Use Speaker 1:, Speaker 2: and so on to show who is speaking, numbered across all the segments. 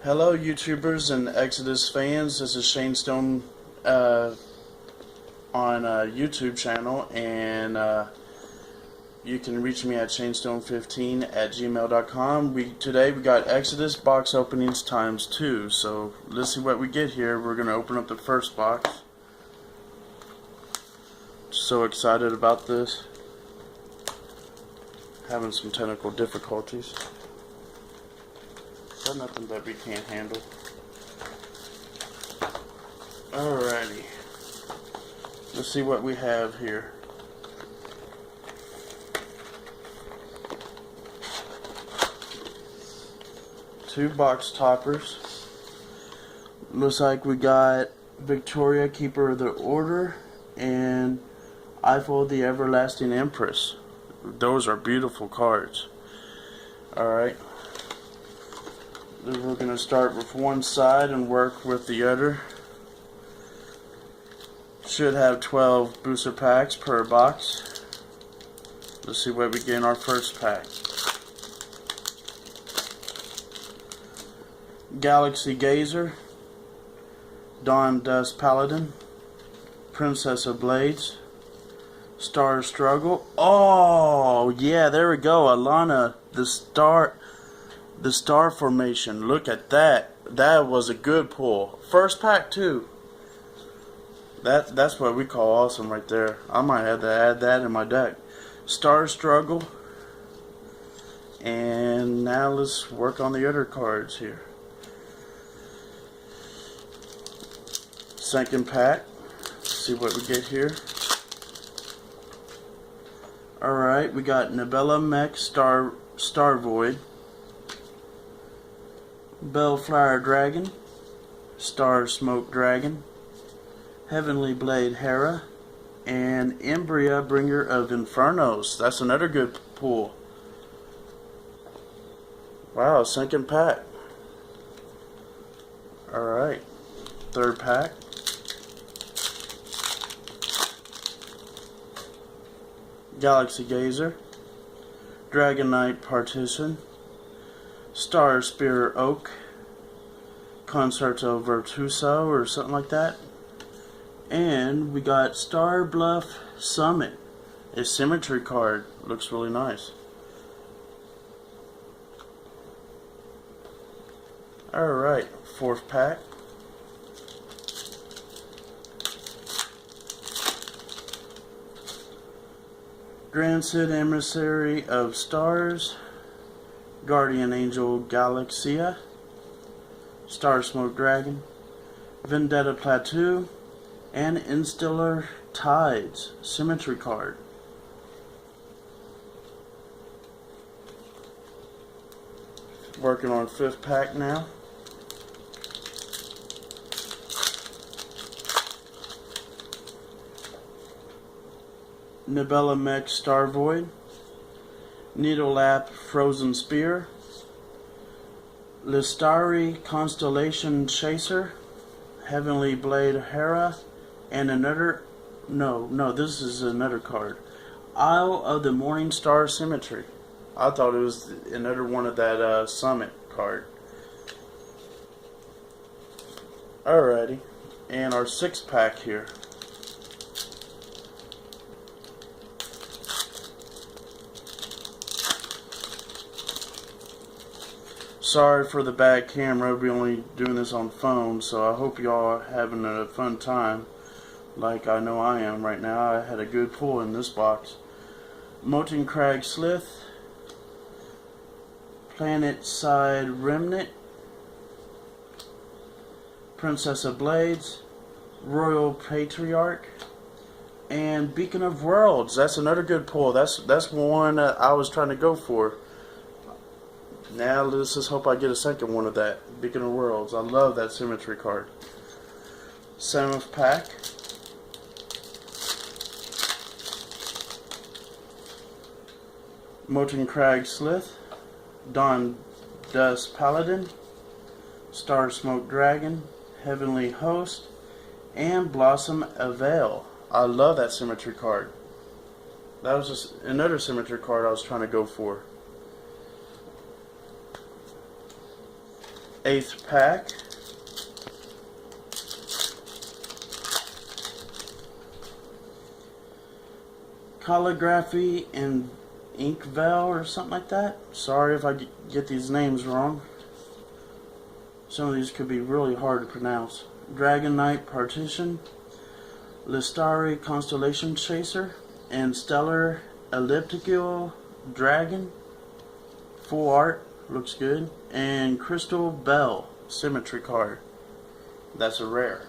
Speaker 1: Hello, YouTubers and Exodus fans. This is Shane Stone on a YouTube channel, and you can reach me at shanestone15@gmail.com. Today we got Exodus box openings ×2. So let's see what we get here. We're gonna open up the first box. So excited about this. Having some technical difficulties. Is that nothing that we can't handle? Alrighty. Let's see what we have here. Two box toppers. Looks like we got Victoria, Keeper of the Order, and Eiffel, the Everlasting Empress. Those are beautiful cards. Alright. We're going to start with one side and work with the other. Should have 12 booster packs per box. Let's see what we get in our first pack. Galaxy Gazer, Dawn Dust Paladin, Princess of Blades, Star Struggle. Oh yeah, there we go. Alana, the star formation. Look at that. That was a good pull. First pack too. That's what we call awesome right there. I might have to add that in my deck. Star Struggle. And now let's work on the other cards here. Second pack. See what we get here. Alright, we got Nibella Mech Star Void, Bellflower Dragon, Star Smoke Dragon, Heavenly Blade Hera, and Embria, Bringer of Infernos. That's another good pull. Wow, second pack. Alright, third pack. Galaxy Gazer, Dragon Knight Partition, Star Spear Oak, Concerto Virtuoso or something like that. And we got Star Bluff Summit, a symmetry card. Looks really nice. Alright, fourth pack. Grand Cid Emissary of Stars, Guardian Angel Galaxia, Star Smoke Dragon, Vendetta Plateau, and Instellar Tides, symmetry card. Working on fifth pack now. Nibella Mech Star Void, Needlelap Frozen Spear, Listari Constellation Chaser, Heavenly Blade Hera, and another, no, this is another card, Isle of the Morning Star Symmetry. I thought it was another one of that Summit card. Alrighty, and our sixth pack here. Sorry for the bad camera, we're only doing this on phone, so I hope y'all are having a fun time, like I know I am right now. I had a good pull in this box. Molten Crag Slith, Planet Side Remnant, Princess of Blades, Royal Patriarch, and Beacon of Worlds. That's another good pull. That's one that I was trying to go for. Now let's just hope I get a second one of that. Beacon of Worlds. I love that symmetry card. Seventh pack. Molten Crag Slith, Dawn Dust Paladin, Star Smoke Dragon, Heavenly Host, and Blossom Avail. I love that symmetry card. That was just another symmetry card I was trying to go for. 8th pack. Calligraphy and Inkvell or something like that. Sorry if I get these names wrong. Some of these could be really hard to pronounce. Dragon Knight Partition, Listari Constellation Chaser, and Stellar Elliptical Dragon. Full art, looks good. And Crystal Bell Symmetry card. That's a rare.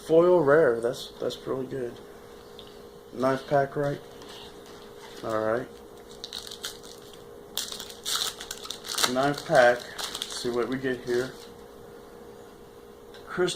Speaker 1: Foil rare, that's really good. Nice pack, right? Alright. Nice pack. See what we get here.